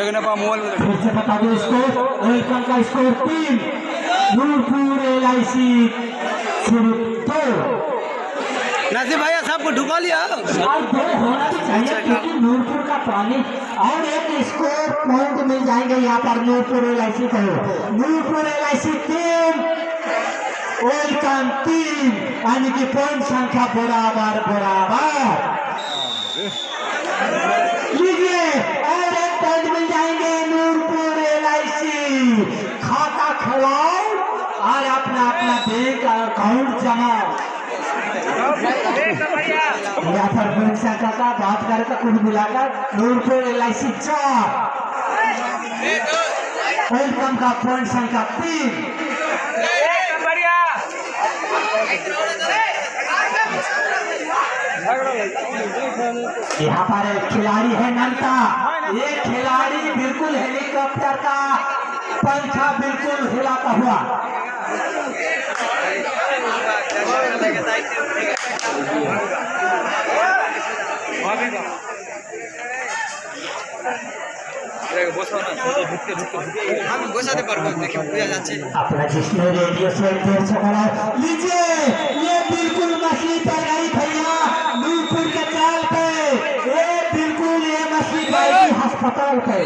देखने पा मोबाइल में फिर से बता दो स्कोर। वेलकम का स्कोर 3, नूरपुर LIC सिर्फ 2। नासिर भैया सबको ढुका लिया। और 2 होना भी चाहिए क्योंकि नूरपुर का पानी। और एक स्कोर पॉइंट मिल जाएंगे यहाँ पर नूरपुर LIC को। नूरपुर LIC 3, वेलकम 3, यानी कि पॉइंट संख्या बराबर बराबर। लीजिए और एक पॉइंट मिल जाएंगे नूरपुर LIC। खाता खुलाओ और अपना अपना बैंक अकाउंट जमा। यहाँ पर पॉइंट संख्या का बात करें तो कुल मिलाकर नूरपुर LIC 4, वेलकम का पॉइंट संख्या 3। यहाँ पर एक खिलाड़ी है नंता। ये खिलाड़ी बिल्कुल हेलीकॉप्टर का पंखा बिल्कुल हिलाता हुआ। अपना जिसमें रेडियो से देर से बड़ा लीजिए। ये बिल्कुल मछली पर गई भैया नूरपुर के चाल पे। ये बिल्कुल ये मछली गई अस्पताल पे।